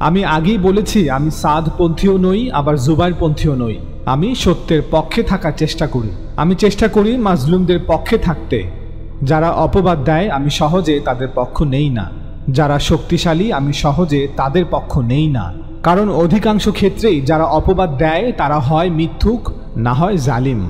আমি আগেই বলেছি আমি সাদপন্থীও নই আবার জুবাইরপন্থীও নই। আমি সত্যের পক্ষে থাকার চেষ্টা করি। আমি চেষ্টা করি মাজলুমদের পক্ষে থাকতে। যারা অপবাদ দেয় আমি সহজে তাদের পক্ষ নেই না। যারা শক্তিশালী আমি সহজে তাদের পক্ষ নেই না। কারণ অধিকাংশ ক্ষেত্রেই যারা অপবাদ দেয় তারা হয় মিথ্যুক না হয় জালিম।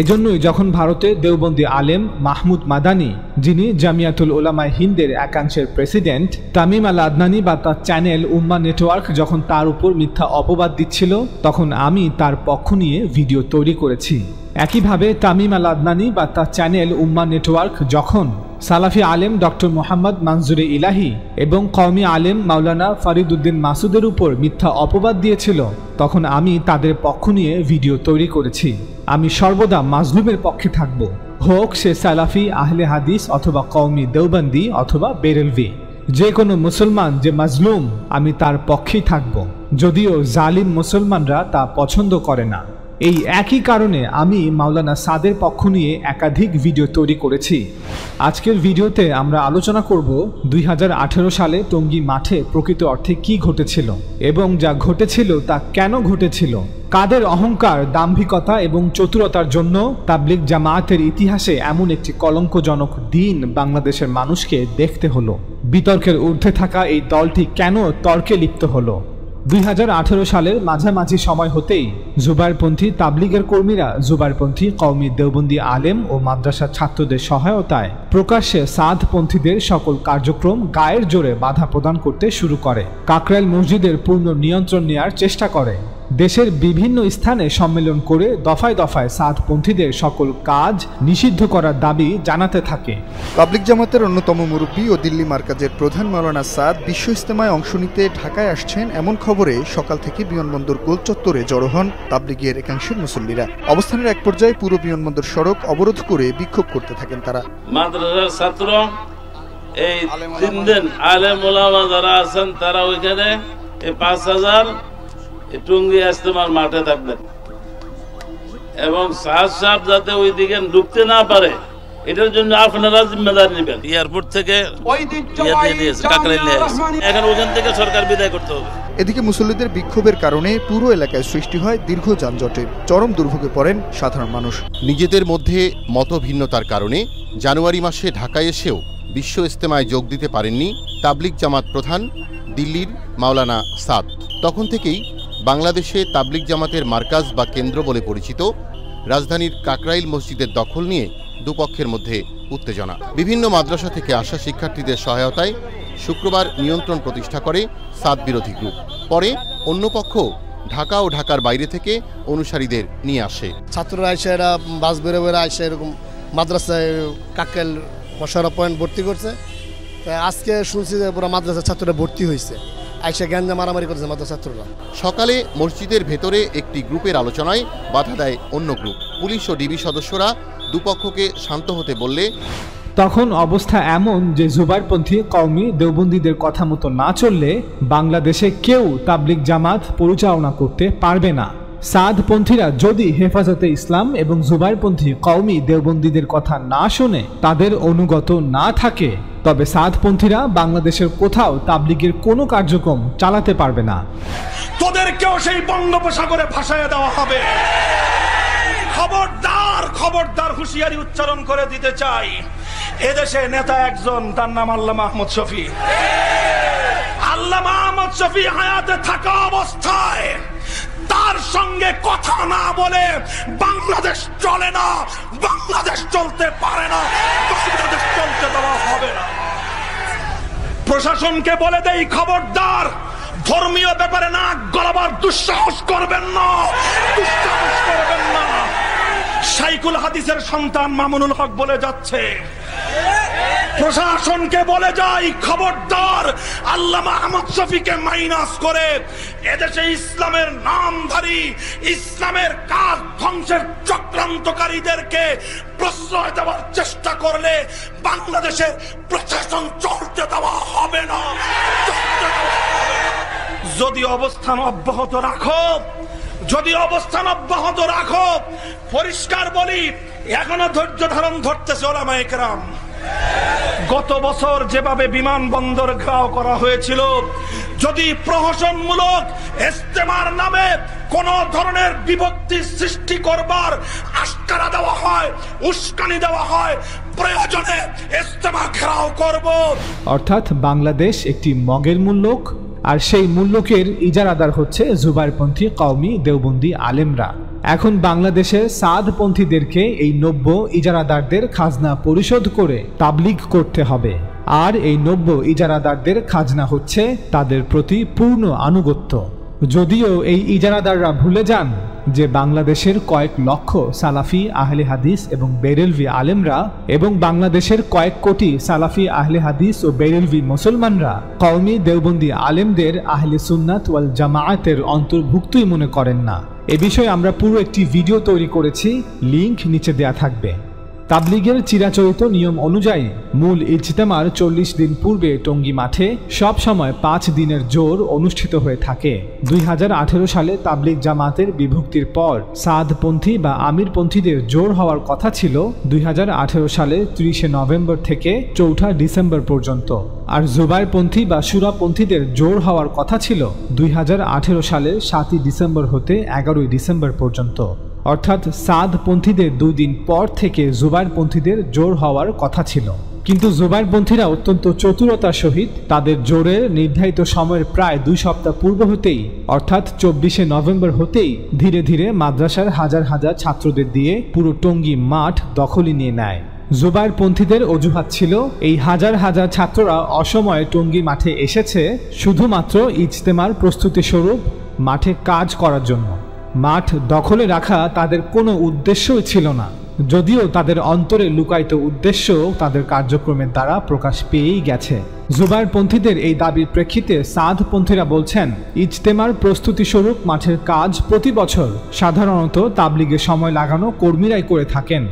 এজন্যই যখন ভারতে দেওবন্দি আলেম মাহমুদ মাদানি, যিনি জামিয়াতুল উলামায়ে হিন্দের একাংশের প্রেসিডেন্ট, তামিম আল আদনানি বা তার চ্যানেল উম্মা নেটওয়ার্ক যখন তার উপর মিথ্যা অপবাদ দিচ্ছিল, তখন আমি তার পক্ষ নিয়ে ভিডিও তৈরি করেছি। একইভাবে তামিম আল আদনানি বা তার চ্যানেল উম্মা নেটওয়ার্ক যখন সালাফি আলেম ডক্টর মোহাম্মদ মানজুরে ইলাহি এবং কওমি আলেম মাওলানা ফরিদউদ্দিন মাসুদের উপর মিথ্যা অপবাদ দিয়েছিল, তখন আমি তাদের পক্ষ নিয়ে ভিডিও তৈরি করেছি। আমি সর্বদা মাজলুমের পক্ষে থাকব, হোক সে সালাফি, আহলে হাদিস অথবা কওমি দেওবন্দি অথবা বেরেলভি। যে কোনো মুসলমান যে মাজলুম আমি তার পক্ষেই থাকব, যদিও জালিম মুসলমানরা তা পছন্দ করে না। এই একই কারণে আমি মাওলানা সাদের পক্ষ নিয়ে একাধিক ভিডিও তৈরি করেছি। আজকের ভিডিওতে আমরা আলোচনা করব 2018 সালে টঙ্গী মাঠে প্রকৃত অর্থে কি ঘটেছিল এবং যা ঘটেছিল তা কেন ঘটেছিল, কাদের অহংকার, দাম্ভিকতা এবং চতুরতার জন্য তাবলিগ জামায়াতের ইতিহাসে এমন একটি কলঙ্কজনক দিন বাংলাদেশের মানুষকে দেখতে হলো, বিতর্কের ঊর্ধ্বে থাকা এই দলটি কেন তর্কে লিপ্ত হলো। 2018 সালের মাঝামাঝি সময় হতেই জুবাইরপন্থী তাবলিগের কর্মীরা জুবাইরপন্থী কওমি দেওবন্দি আলেম ও মাদ্রাসা ছাত্রদের সহায়তায় প্রকাশ্যে সাদপন্থীদের সকল কার্যক্রম গায়ের জোরে বাধা প্রদান করতে শুরু করে। কাকরাইল মসজিদের পূর্ণ নিয়ন্ত্রণ নেওয়ার চেষ্টা করে। দেশের বিভিন্ন স্থানে সম্মেলন করে দফায় দফায় সাদপন্থীদের সকল কাজ নিষিদ্ধ করার দাবি জানাতে থাকে। তাবলিগ জামাতের অন্যতম মুরব্বী ও দিল্লি মার্কাজের প্রধান মাওলানা সাদ বিশ্ব ইজতেমায় অংশ নিতে ঢাকায় আসছেন এমন খবরে সকাল থেকে বিমানবন্দর গোল চত্বরে জড়ো হন তাবলিগের একাংশের মুসল্লিরা। অবস্থানের এক পর্যায়ে পুরো বিমানবন্দর সড়ক অবরোধ করে বিক্ষোভ করতে থাকেন তারা। মাদ্রাসার ছাত্র এই 3 দিন আলেম ওলামা যারা আছেন তারা ওইখানে এই 5000 টঙ্গী ইজতেমার মাঠে থাকবেন এবং সাহেব যাতে ওই দিকে ঢুকতে না পারে এটার জন্য আপনারা জিম্মেদারি নেবেন। এয়ারপোর্ট থেকে এখন ওখান থেকে সরকার বিদায় করতে হবে। এদিকে মুসল্লিদের বিক্ষোভের কারণে পুরো এলাকায় সৃষ্টি হয় দীর্ঘ যানজটের। চরম দুর্ভোগে পড়েন সাধারণ মানুষ। নিজেদের মধ্যে মতভিন্নতার কারণে জানুয়ারি মাসে ঢাকায় এসেও বিশ্ব ইজতেমায় যোগ দিতে পারেননি তাবলিগ জামাত প্রধান দিল্লির মাওলানা সাদ। তখন থেকেই বাংলাদেশে তাবলিগ জামাতের মার্কাজ বা কেন্দ্র বলে পরিচিত রাজধানীর কাকরাইল মসজিদের দখল নিয়ে দুপক্ষের মধ্যে উত্তেজনা। বিভিন্ন মাদ্রাসা থেকে আসা শিক্ষার্থীদের সহায়তায় শুক্রবার নিয়ন্ত্রণ প্রতিষ্ঠা করে সাদ বিরোধী গ্রুপ। পরে অন্য পক্ষ ঢাকা ও ঢাকার বাইরে থেকে অনুসারীদের নিয়ে আসে। ছাত্ররা এসে এরা বাস বেরো বেরো এসে এরকম মাদ্রাসায় কাকরাইল মশারা পয়েন্ট ভর্তি করছে। আজকে শুনছি যে পুরো মাদ্রাসার ছাত্ররা ভর্তি হয়েছে, আইসা গ্যাঞ্জা মারামারি করেছে মাদ্রাসা ছাত্ররা। সকালে মসজিদের ভেতরে একটি গ্রুপের আলোচনায় বাধা দেয় অন্য গ্রুপ। পুলিশ ও ডিবি সদস্যরা দুপক্ষকে শান্ত হতে বললে তখন অবস্থা এমন যে জুবাইরপন্থী কওমি দেওবন্দীদের কথা মতো না চললে বাংলাদেশে কেউ তাবলিগ জামাত পরিচালনা করতে পারবে না। সাদপন্থীরা যদি হেফাজতে ইসলাম এবং জুবাইরপন্থী কওমি দেওবন্দীদের কথা না শুনে, তাদের অনুগত না থাকে, তবে সাদপন্থীরা বাংলাদেশের কোথাও তাবলিগের কোনো কার্যক্রম চালাতে পারবে না। তোদেরকেও সেই বঙ্গোপসাগরে ভাসায় দেওয়া হবে। খবরদার, খবরদার, হুঁশিয়ারি উচ্চারণ করে দিতে চাই, এদেশে নেতা একজন, তার নাম আল্লামা আহমদ শফী। আল্লামা আহমদ শফী হায়াতে থাকা অবস্থায় তার সঙ্গে কথা না বলে বাংলাদেশ চলে না, বাংলাদেশ চলতে পারে না, বাংলাদেশ চলতে দেওয়া হবে না। প্রশাসনকে বলে দেই, খবরদার, ধর্মীয় ব্যাপারে নাক গলাবার দুঃসাহস করবেন না, দুঃসাহস করবেন না। শাইখুল হাদিসের সন্তান মামুনুল হক বলে যাচ্ছে, প্রশাসনকে বলে যাই, খবরদার, আল্লামা আহমদ শফীকে মাইনাস করে এদেশে ইসলামের নামধারী, ইসলামের কাজ ধ্বংসের চক্রান্তকারীদেরকে প্রশ্রয় দেওয়ার চেষ্টা করলে বাংলাদেশের প্রশাসন চলতে দেওয়া হবে না। যদি অবস্থান অব্যাহত রাখো, যদি অবস্থান অব্যাহত রাখো, পরিষ্কার বলি, এখনো ধৈর্য ধারণ ধরতেছে ওলামায়ে কেরাম। গত বছর যেভাবে বিমানবন্দর ঘেরাও করা হয়েছিল, যদি প্রহসনমূলক ইজতেমার নামে কোন ধরনের বিভক্তি সৃষ্টি করবার আশকারা দেওয়া হয়, উস্কানি দেওয়া হয়, প্রয়োজনে ইজতেমা ঘেরাও করব। অর্থাৎ বাংলাদেশ একটি মগের মুল্লুক, আর সেই মুল্লুকের ইজারাদার হচ্ছে জুবাইরপন্থী কওমি দেওবন্দি আলেমরা। এখন বাংলাদেশের সাদপন্থীদেরকে এই নব্য ইজারাদারদের খাজনা পরিশোধ করে তাবলীগ করতে হবে, আর এই নব্য ইজারাদারদের খাজনা হচ্ছে তাদের প্রতি পূর্ণ আনুগত্য। যদিও এই ইজারাদাররা ভুলে যান যে বাংলাদেশের কয়েক লক্ষ সালাফি আহলে হাদিস এবং বেরেলভি আলেমরা এবং বাংলাদেশের কয়েক কোটি সালাফি আহলে হাদিস ও বেরেলভি মুসলমানরা কওমি দেওবন্দি আলেমদের আহলে সুন্নাত ওয়াল জামায়াতের অন্তর্ভুক্তই মনে করেন না। এ বিষয়ে আমরা পুরো একটি ভিডিও তৈরি করেছি, লিংক নিচে দেয়া থাকবে। তাবলীগের চিরাচরিত নিয়ম অনুযায়ী মূল ইজতেমার 40 দিন পূর্বে টঙ্গী মাঠে সব সময় 5 দিনের জোর অনুষ্ঠিত হয়ে থাকে। 2018 সালে তাবলীগ জামাতের বিভক্তির পর সাদপন্থী বা আমিরপন্থীদের জোর হওয়ার কথা ছিল 2018 সালে 30 নভেম্বর থেকে 4 ডিসেম্বর পর্যন্ত, আর জুবাইরপন্থী বা শুরাপন্থীদের জোর হওয়ার কথা ছিল 2018 সালের 7 ডিসেম্বর হতে 11 ডিসেম্বর পর্যন্ত। অর্থাৎ সাদপন্থীদের 2 দিন পর থেকে জুবাইরপন্থীদের জোর হওয়ার কথা ছিল। কিন্তু জুবাইরপন্থীরা অত্যন্ত চতুরতার সহিত তাদের জোরের নির্ধারিত সময়ের প্রায় 2 সপ্তাহ পূর্ব হতেই অর্থাৎ 24 নভেম্বর হতেই ধীরে ধীরে মাদ্রাসার হাজার হাজার ছাত্রদের দিয়ে পুরো টঙ্গী মাঠ দখলে নিয়ে নেয়। জুবাইরপন্থীদের অজুহাত ছিল এই হাজার হাজার ছাত্ররা অসময়ে টঙ্গী মাঠে এসেছে শুধুমাত্র ইজতেমার প্রস্তুতি স্বরূপ মাঠে কাজ করার জন্য। মাঠ দখলে রাখা তাদের কোনো উদ্দেশ্যই ছিল না, যদিও তাদের অন্তরে লুকায়িত উদ্দেশ্য তাদের কার্যক্রমের দ্বারা প্রকাশ পেয়েই গেছে। জুবাইরপন্থীদের এই দাবির প্রেক্ষিতে সাদপন্থীরা বলছেন, ইজতেমার প্রস্তুতি স্বরূপ মাঠের কাজ প্রতি বছর সাধারণত তাবলীগের সময় লাগানো কর্মীরাই করে থাকেন।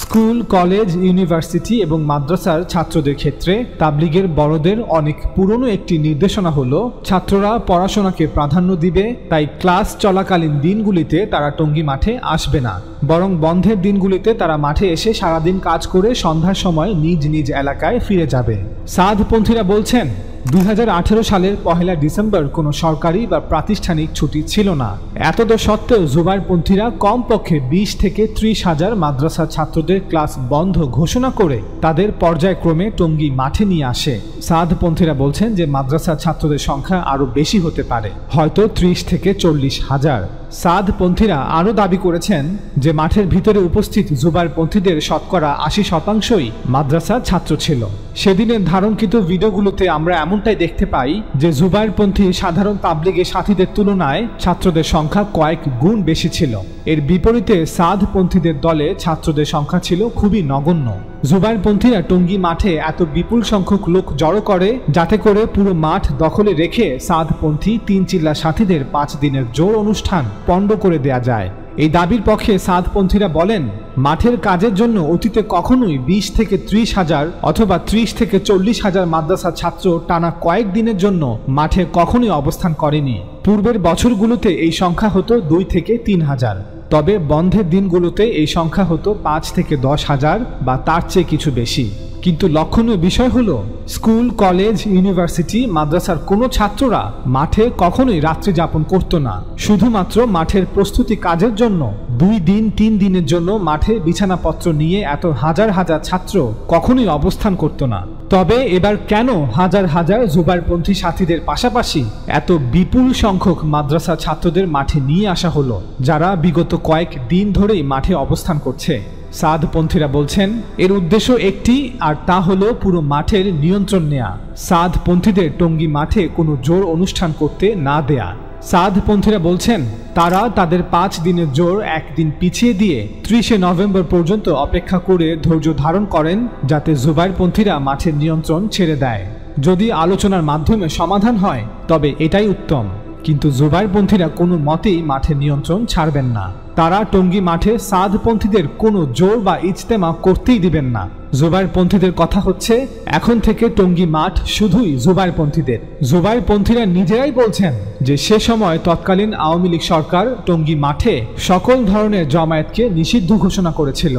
স্কুল, কলেজ, ইউনিভার্সিটি এবং মাদ্রাসার ছাত্রদের ক্ষেত্রে তাবলীগের বড়দের অনেক পুরনো একটি নির্দেশনা হলো ছাত্ররা পড়াশোনাকে প্রাধান্য দিবে, তাই ক্লাস চলাকালীন দিনগুলিতে তারা টঙ্গী মাঠে আসবে না, বরং বন্ধের দিনগুলিতে তারা মাঠে এসে সারাদিন কাজ করে সন্ধ্যার সময় নিজ নিজ এলাকায় ফিরে যাবে। সাদপন্থীরা বলছেন 2018 সালের 1 ডিসেম্বর কোনো সরকারি বা প্রাতিষ্ঠানিক ছুটি ছিল না। এতদ সত্ত্বেও জুবাইরপন্থীরা কমপক্ষে 20 থেকে 30 হাজার মাদ্রাসা ছাত্রদের ক্লাস বন্ধ ঘোষণা করে তাদের পর্যায়ক্রমে টঙ্গী মাঠে নিয়ে আসে। সাদপন্থীরা বলছেন যে মাদ্রাসা ছাত্রদের সংখ্যা আরও বেশি হতে পারে, হয়তো 30 থেকে 40 হাজার। সাদপন্থীরা আরও দাবি করেছেন যে মাঠের ভিতরে উপস্থিত জুবাইরপন্থীদের শতকরা 80% মাদ্রাসা ছাত্র ছিল। সেদিনের ধারণকৃত ভিডিওগুলোতে আমরা এমনটাই দেখতে পাই যে জুবাইরপন্থী সাধারণ তাবলীগের সাথীদের তুলনায় ছাত্রদের সংখ্যা কয়েক গুণ বেশি ছিল। এর বিপরীতে সাদপন্থীদের দলে ছাত্রদের সংখ্যা ছিল খুবই নগণ্য। জুবাইরপন্থীরা টঙ্গী মাঠে এত বিপুল সংখ্যক লোক জড়ো করে যাতে করে পুরো মাঠ দখলে রেখে সাদপন্থী 3 চিল্লা সাথীদের 5 দিনের জোর অনুষ্ঠান পণ্ড করে দেয়া যায়। এই দাবির পক্ষে সাদপন্থীরা বলেন, মাঠের কাজের জন্য অতীতে কখনোই 20 থেকে 30 হাজার অথবা 30 থেকে 40 হাজার মাদ্রাসা ছাত্র টানা কয়েক দিনের জন্য মাঠে কখনোই অবস্থান করেনি। পূর্বের বছরগুলোতে এই সংখ্যা হতো 2 থেকে 3 হাজার, তবে বন্ধের দিনগুলোতে এই সংখ্যা হতো 5 থেকে 10 হাজার বা তার চেয়ে কিছু বেশি। কিন্তু লক্ষণীয় বিষয় হলো স্কুল, কলেজ, ইউনিভার্সিটি, মাদ্রাসার কোনো ছাত্ররা মাঠে কখনোই রাত্রি যাপন করতো না। শুধুমাত্র মাঠের প্রস্তুতি কাজের জন্য 2 দিন 3 দিনের জন্য মাঠে বিছানাপত্র নিয়ে এত হাজার হাজার ছাত্র কখনোই অবস্থান করতো না। তবে এবার কেন হাজার হাজার জুবাইরপন্থী সাথীদের পাশাপাশি এত বিপুল সংখ্যক মাদ্রাসা ছাত্রদের মাঠে নিয়ে আসা হলো, যারা বিগত কয়েক দিন ধরেই মাঠে অবস্থান করছে? সাদপন্থীরা বলছেন এর উদ্দেশ্য একটি, আর তা হলো পুরো মাঠের নিয়ন্ত্রণ নেয়া, সাদপন্থীদের টঙ্গী মাঠে কোনো জোর অনুষ্ঠান করতে না দেয়া। সাদপন্থীরা বলছেন তারা তাদের 5 দিনের জোর 1 দিন পিছিয়ে দিয়ে 30 নভেম্বর পর্যন্ত অপেক্ষা করে ধৈর্য ধারণ করেন, যাতে জুবাইরপন্থীরা মাঠের নিয়ন্ত্রণ ছেড়ে দেয়। যদি আলোচনার মাধ্যমে সমাধান হয় তবে এটাই উত্তম, কিন্তু জুবাইরপন্থীরা কোনো মতেই মাঠের নিয়ন্ত্রণ ছাড়বেন না। তারা টঙ্গী মাঠে সাদপন্থীদের কোনো জোর বা ইজতেমা করতেই দিবেন না। জুবাইরপন্থীদের কথা হচ্ছে এখন থেকে টঙ্গী মাঠ শুধুই জুবাইরপন্থীদের। জুবাইরপন্থীরা নিজেরাই বলছেন যে সে সময় তৎকালীন আওয়ামী লীগ সরকার টঙ্গী মাঠে সকল ধরনের জমায়েতকে নিষিদ্ধ ঘোষণা করেছিল।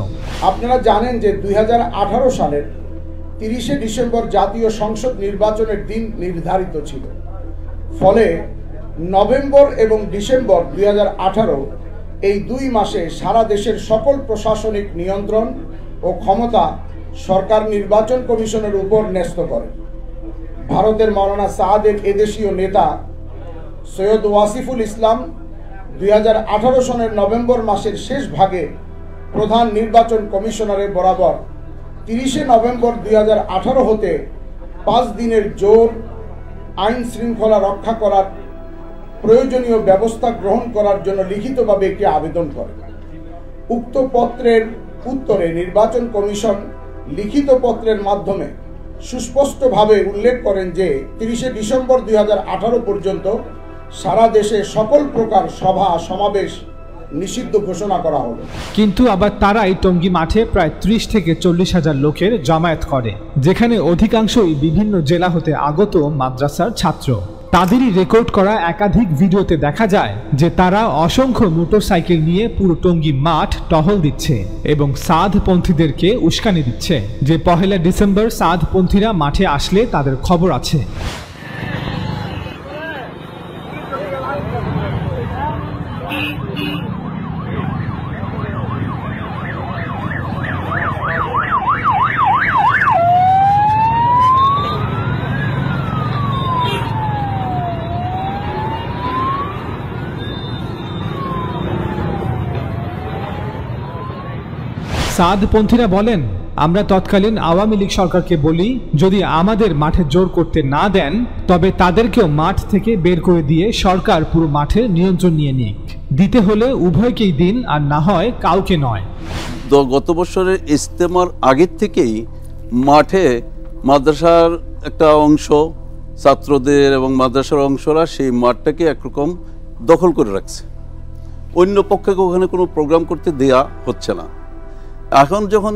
আপনারা জানেন যে 2018 সালের 30 ডিসেম্বর জাতীয় সংসদ নির্বাচনের দিন নির্ধারিত ছিল। ফলে নভেম্বর এবং ডিসেম্বর 2018 এই 2 মাসে সারা দেশের সকল প্রশাসনিক নিয়ন্ত্রণ ও ক্ষমতা সরকার নির্বাচন কমিশনের উপর ন্যস্ত করে। ভারতের মাওলানা সাদের এদেশীয় নেতা সৈয়দ ওয়াসিফুল ইসলাম 2018 সনের নভেম্বর মাসের শেষ ভাগে প্রধান নির্বাচন কমিশনারের বরাবর 30 নভেম্বর 2018 হতে 5 দিনের জোর আইন শৃঙ্খলা রক্ষা করার প্রয়োজনীয় ব্যবস্থা গ্রহণ করার জন্য লিখিতভাবে একটি আবেদন করে। উক্ত পত্রের উত্তরে নির্বাচন কমিশন লিখিত পত্রের মাধ্যমে সুস্পষ্টভাবে উল্লেখ করেন যে 30 ডিসেম্বর 2018 পর্যন্ত সারা দেশে সকল প্রকার সভা সমাবেশ নিষিদ্ধ ঘোষণা করা হলো। কিন্তু আবার তারাই টঙ্গী মাঠে প্রায় 30 থেকে 40 হাজার লোকের জমায়েত করে, যেখানে অধিকাংশই বিভিন্ন জেলা হতে আগত মাদ্রাসার ছাত্র। তাদেরই রেকর্ড করা একাধিক ভিডিওতে দেখা যায় যে তারা অসংখ্য মোটরসাইকেল নিয়ে পুরো টঙ্গী মাঠ টহল দিচ্ছে এবং সাদপন্থীদেরকে উস্কানি দিচ্ছে যে 1 ডিসেম্বর সাদপন্থীরা মাঠে আসলে তাদের খবর আছে। সাদপন্থীরা বলেন, আমরা তৎকালীন আওয়ামী লীগ সরকারকে বলি যদি আমাদের মাঠে জোর করতে না দেন তবে তাদেরকেও মাঠ থেকে বের করে দিয়ে সরকার পুরো মাঠের নিয়ন্ত্রণ নিয়ে নিক, দিতে হলে উভয়কেই দিন আর না হয় কাউকে নয়। গত বছরের ইজতেমার আগের থেকেই মাঠে মাদ্রাসার একটা অংশ, ছাত্রদের এবং মাদ্রাসার অংশরা সেই মাঠটাকে একরকম দখল করে রাখছে। অন্য পক্ষকে ওখানে কোনো প্রোগ্রাম করতে দেয়া হচ্ছে না। এখন যখন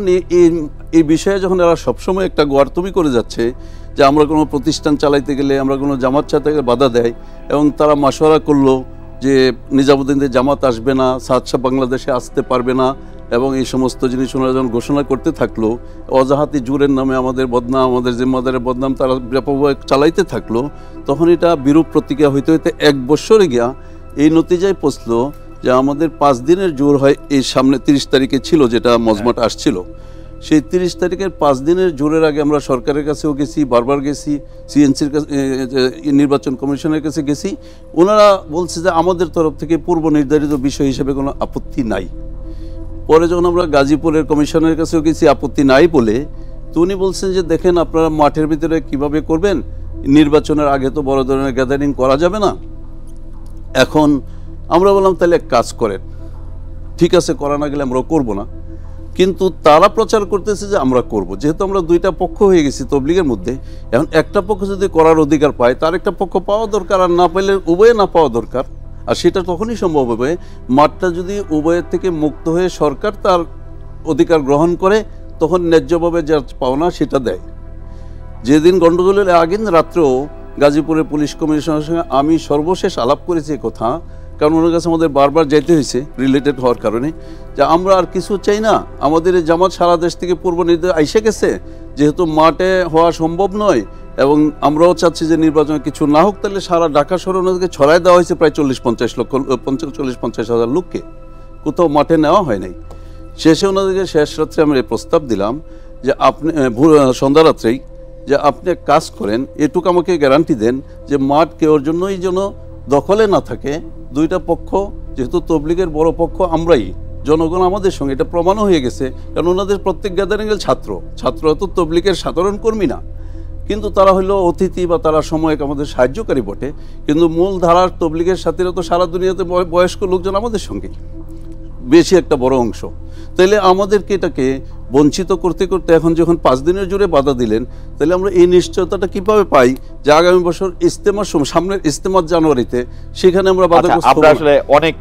এই বিষয়ে যখন এরা সবসময় একটা গোয়ারতমি করে যাচ্ছে যে আমরা কোনো প্রতিষ্ঠান চালাইতে গেলে, আমরা কোনো জামাত চালাতে গেলে বাধা দেয়, এবং তারা মাশওয়ারা করলো যে নিজামুদ্দিনদের জামাত আসবে না, সাদশা বাংলাদেশে আসতে পারবে না, এবং এই সমস্ত জিনিস ওনারা যখন ঘোষণা করতে থাকলো, অজাহাতি জুরের নামে আমাদের বদনাম, আমাদের জিম্মাদারের বদনাম তারা ব্যাপকভাবে চালাইতে থাকলো, তখন এটা বিরূপ প্রতিক্রিয়া হইতে হইতে 1 বছরে গিয়া এই নতিজায় পৌঁছলো যে আমাদের 5 দিনের জোর হয় এই সামনে 30 তারিখে ছিল, যেটা মজমাটা আসছিল। সেই 30 তারিখের 5 দিনের জোরের আগে আমরা সরকারের কাছেও গেছি, বারবার গেছি, সিএনসির কাছে, নির্বাচন কমিশনের কাছে গেছি। ওনারা বলছে যে আমাদের তরফ থেকে পূর্ব নির্ধারিত বিষয় হিসেবে কোনো আপত্তি নাই। পরে যখন আমরা গাজীপুরের কমিশনের কাছেও গেছি, আপত্তি নাই বলে, তো উনি বলছেন যে দেখেন আপনারা মাঠের ভিতরে কিভাবে করবেন, নির্বাচনের আগে তো বড় ধরনের গ্যাদারিং করা যাবে না। এখন আমরা বললাম তাহলে এক কাজ করেন, ঠিক আছে করা না গেলে আমরাও করবো না, কিন্তু তারা প্রচার করতেছে যে আমরা করব। যেহেতু আমরা 2টা পক্ষ হয়ে গেছি তবলিগের মধ্যে, এখন একটা পক্ষ যদি করার অধিকার পায় তার একটা পক্ষ পাওয়া দরকার, আর না পাইলে উভয়ে না পাওয়া দরকার। আর সেটা তখনই সম্ভব হবে মাঠটা যদি উভয়ের থেকে মুক্ত হয়ে সরকার তার অধিকার গ্রহণ করে, তখন ন্যায্যভাবে যা পাওনা সেটা দেয়। যেদিন গণ্ডগোলের আগের রাত্রেও গাজীপুরের পুলিশ কমিশনারের সঙ্গে আমি সর্বশেষ আলাপ করেছি কথা, কারণ ওনার কাছে আমাদের বারবার যাইতে হয়েছে রিলেটেড হওয়ার কারণে, যে আমরা আর কিছু চাই না, আমাদের এই জামাত সারা দেশ থেকে পূর্ব নির্দেশ আইসে গেছে, যেহেতু মাঠে হওয়া সম্ভব নয় এবং আমরাও চাচ্ছি যে নির্বাচনে কিছু না হোক, তাহলে সারা ঢাকা শহরে ওনাদেরকে ছড়াই দেওয়া হয়েছে প্রায় 40-50 হাজার লোককে, কোথাও মাঠে নেওয়া হয় নাই। শেষে ওনাদেরকে শেষ রাত্রে আমরা এই প্রস্তাব দিলাম যে আপনি সন্ধ্যা রাত্রেই যে আপনি এক কাজ করেন, এটুকু আমাকে গ্যারান্টি দেন যে মাঠ কেউর জন্যই যেন দখলে না থাকে। 2টা পক্ষ, যেহেতু তবলিগের বড় পক্ষ আমরাই, জনগণ আমাদের সঙ্গে, এটা প্রমাণও হয়ে গেছে, কারণ ওনাদের প্রত্যেক গ্যাদারিংয়ের ছাত্র তো তবলিগের সাধারণ কর্মী না, কিন্তু তারা হলো অতিথি বা তারা সময়ক আমাদের সাহায্যকারী বটে, কিন্তু মূল ধারার তবলিগের সাথীরা তো সারা দুনিয়াতে বয়স্ক লোকজন আমাদের সঙ্গেই বেশি একটা বড় অংশ। তাইলে আমাদেরকে এটাকে বঞ্চিত করতে করতে এখন যখন 5 দিনের জুড়ে বাধা দিলেন, তাহলে আমরা এই নিশ্চয়তাটা কিভাবে পাই যে আগামী বছর ইজতেমার সময়, সামনের ইজতেমার জানুয়ারিতে, সেখানে আমরা বাধাগ্রস্ত আসলে অনেক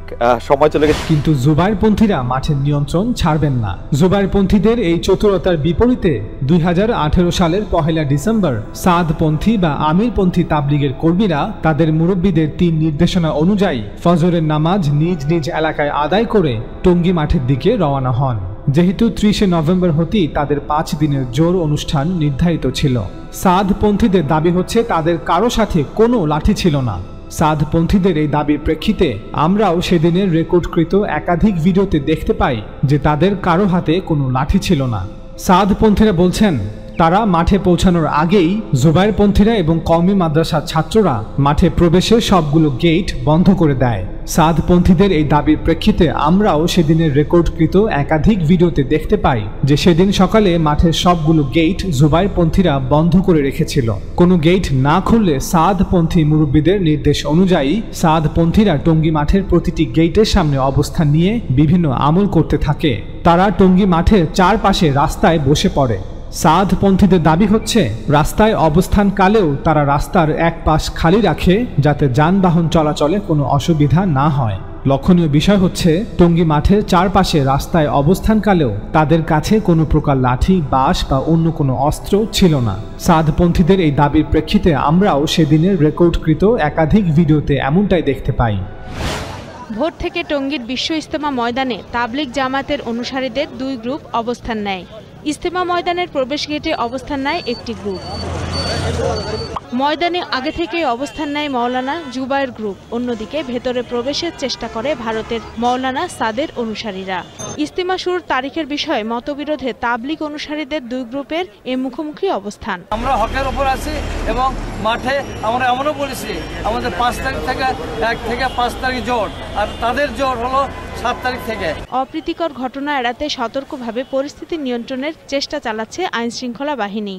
সময় চলে গেছে। কিন্তু জুবাইরপন্থীরা মাঠের নিয়ন্ত্রণ ছাড়বেন না। জুবাইরপন্থীদের এই চতুরতার বিপরীতে 2018 সালের 1 ডিসেম্বর সাদপন্থী বা আমিরপন্থী তাবলিগের কর্মীরা তাদের মুরব্বীদের 3 নির্দেশনা অনুযায়ী ফজরের নামাজ নিজ নিজ এলাকায় আদায় করে টঙ্গী মাঠের দিকে রওনা হন। যেহেতু 30 নভেম্বর হতেই তাদের 5 দিনের জোর অনুষ্ঠান নির্ধারিত ছিল। সাদপন্থীদের দাবি হচ্ছে তাদের কারো সাথে কোনো লাঠি ছিল না। সাদপন্থীদের এই দাবির প্রেক্ষিতে আমরাও সেদিনের রেকর্ডকৃত একাধিক ভিডিওতে দেখতে পাই যে তাদের কারো হাতে কোনো লাঠি ছিল না। সাদপন্থীরা বলছেন তারা মাঠে পৌঁছানোর আগেই জুবায়েরপন্থীরা এবং কওমি মাদ্রাসার ছাত্ররা মাঠে প্রবেশের সবগুলো গেট বন্ধ করে দেয়। সাদপন্থীদের এই দাবির প্রেক্ষিতে আমরাও সেদিনের রেকর্ডকৃত একাধিক ভিডিওতে দেখতে পাই যে সেদিন সকালে মাঠের সবগুলো গেট জুবায়েরপন্থীরা বন্ধ করে রেখেছিল। কোনো গেট না খুললে সাদপন্থী মুরব্বীদের নির্দেশ অনুযায়ী সাদপন্থীরা টঙ্গী মাঠের প্রতিটি গেটের সামনে অবস্থান নিয়ে বিভিন্ন আমল করতে থাকে। তারা টঙ্গী মাঠের চারপাশে রাস্তায় বসে পড়ে। সাদপন্থীদের দাবি হচ্ছে রাস্তায় অবস্থানকালেও তারা রাস্তার এক পাশ খালি রাখে যাতে যানবাহন চলাচলে কোনো অসুবিধা না হয়। লক্ষণীয় বিষয় হচ্ছে টঙ্গী মাঠের চারপাশে রাস্তায় অবস্থানকালেও তাদের কাছে কোনো প্রকার লাঠি, বাঁশ বা অন্য কোনো অস্ত্র ছিল না। সাদপন্থীদের এই দাবির প্রেক্ষিতে আমরাও সেদিনের রেকর্ডকৃত একাধিক ভিডিওতে এমনটাই দেখতে পাই। ভোর থেকে টঙ্গীর বিশ্ব ইজতেমা ময়দানে তাবলিগ জামাতের অনুসারীদের 2 গ্রুপ অবস্থান নেয়। ইজতেমা ময়দানের প্রবেশ গেটে অবস্থান নেয় একটি গ্রুপ। ময়দানে আগে থেকে অবস্থান নেয় মাওলানা জুবায়ের গ্রুপ। অন্যদিকে ভেতরে প্রবেশের চেষ্টা করে ভারতের মাওলানা সাদের অনুসারীরা। ইজতেমা শুরুর তারিখের বিষয়ে মতবিরোধে তাবলিগ অনুসারীদের 2 গ্রুপের এই মুখোমুখি অবস্থান। আমরা হকের উপর আছি এবং মাঠে আমরা এমনও বলেছি আমাদের 5 তারিখ থেকে 1 থেকে 5 তারিখ জোর, আর তাদের জোর হলো 7 তারিখ থেকে। অপ্রীতিকর ঘটনা এড়াতে সতর্কভাবে পরিস্থিতি নিয়ন্ত্রণের চেষ্টা চালাচ্ছে আইন শৃঙ্খলা বাহিনী।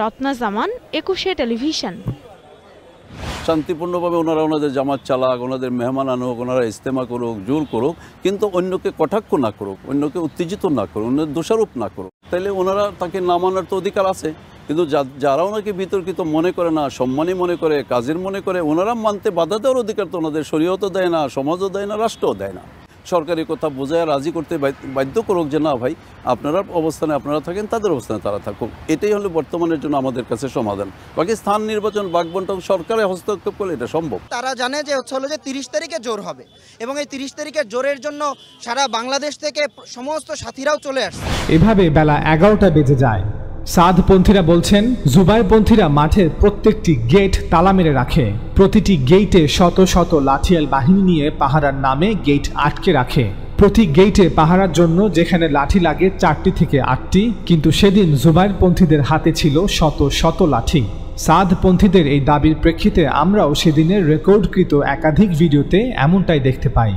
রত্না জামান, 21 টেলিভিশন। শান্তিপূর্ণভাবে ওনারা ওনাদের জামাত চালাক, ওনাদের মেহমান আনুক, ওনারা ইজতেমা করুক, জোর করুক, কিন্তু অন্যকে কটাক্ষ না করুক, অন্যকে উত্তেজিত না করুক, অন্যের দোষারোপ না করুক। তাইলে ওনারা তাকে না মানার তো অধিকার আছে। কিন্তু যারা ওনাকে বিতর্কিত মনে করে না, সম্মানী মনে করে, কাজের মনে করে, ওনারা মানতে বাধা দেওয়ার অধিকার তো ওনাদের শরীয়তও দেয় না, সমাজও দেয় না, রাষ্ট্রও দেয় না। সরকারি কথা বোঝায় রাজি করতে বাধ্য করুক যে না ভাই আপনারা অবস্থানে আপনারা থাকেন, তাদের অবস্থানে তারা থাকুক। এটাই হলো বর্তমানের জন্য আমাদের কাছে সমাধান। বাকি স্থান নির্বাচন, বাগবন্টন সরকারে হস্তক্ষেপ করলে এটা সম্ভব। তারা জানে যে হলো যে 30 তারিখে জোর হবে এবং এই 30 তারিখের জোরের জন্য সারা বাংলাদেশ থেকে সমস্ত সাথীরাও চলে আসছে। এভাবে বেলা 11টা বেজে যায়। সাদপন্থীরা বলছেন জুবায়েরপন্থীরা মাঠের প্রত্যেকটি গেট তালা মেরে রাখে। প্রতিটি গেটে শত শত লাঠিয়াল বাহিনী নিয়ে পাহারার নামে গেট আটকে রাখে। প্রতি গেটে পাহারার জন্য যেখানে লাঠি লাগে 4টি থেকে 8টি, কিন্তু সেদিন জুবায়েরপন্থীদের হাতে ছিল শত শত লাঠি। সাদপন্থীদের এই দাবির প্রেক্ষিতে আমরাও সেদিনের রেকর্ডকৃত একাধিক ভিডিওতে এমনটাই দেখতে পাই।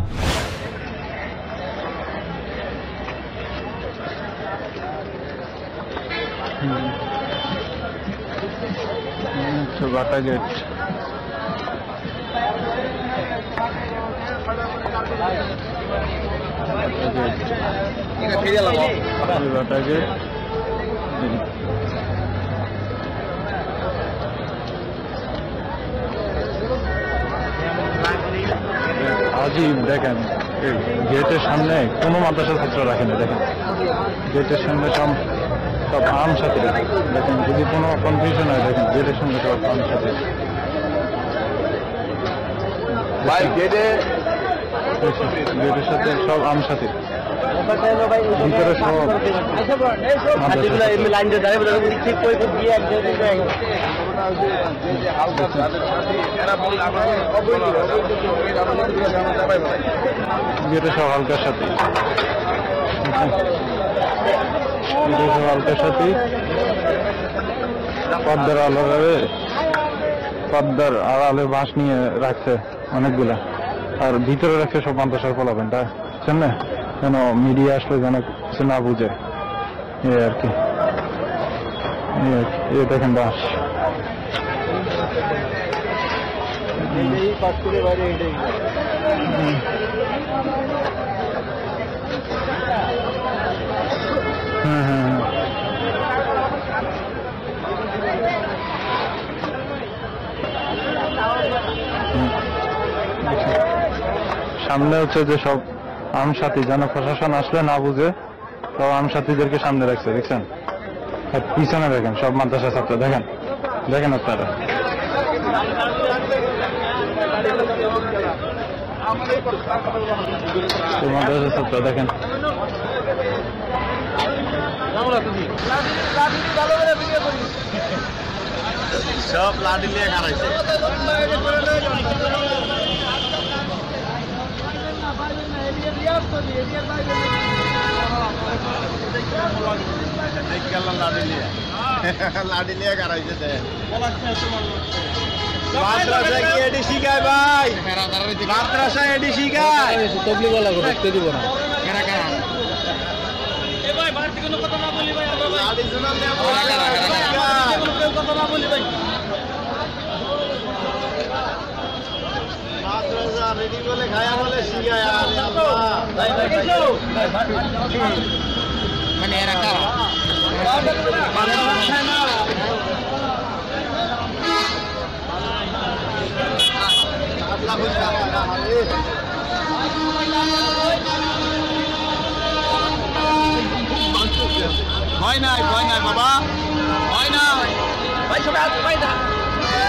বাটা গেট, বাটা গেট আজীব। দেখেন গেটের সামনে কোনো মাদ্রাসা ছাত্র রাখেন, দেখেন গেটের সামনে সব আম সাথীরা। দেখেন যদি কোনো কনফিউশন হয়, দেখেন গেটের সামনে সব আম সাথী। গেটের সাথে সব আম সাথী, ভিতরে সব গেটে সব হালকার সাথে, হালকার সাথে পদ্মার আলাদা, পদ্মার আড়ালে বাঁশ নিয়ে রাখছে অনেকগুলা, আর ভিতরে রাখছে সব মাদ্রাসার ফলাবেন তা না, যেন মিডিয়া আসলে যেন কিছু না বুঝে। এই আর কি, এই দেখেন বাঁশ। সামনে হচ্ছে যে সব আম সাথী, যেন প্রশাসন আসলে না বুঝে সব আম সাথীদেরকে সামনে রাখছে, দেখছেন? পিছনে দেখেন সব মাদ্রাসা ছাত্র, দেখেন দেখেন আপনারা মাদ্রাসা ছাত্র দেখেন। সব লাঠি নিয়ে খারাইছে লাঠি নিয়ে খারাইছে মাদ্রাসা কি এডি শিখায় ভাই মাদ্রাসা এডি শিখায় তবলিগ ওয়ালা করে দেখতে দিব না কারা কারা এ ভাই বাড়তি কোনো কথা না বলি ভাই লাঠি শুনাল না কথা না বলি ভাই মাদ্রাসা রেডি বলে খায়া বলে শিখায় আল্লাহ ভাই মানে এরা কারা মাদ্রাসা না ভয় নাই বাবা ভয় নাই ভাই সবাই ভাই না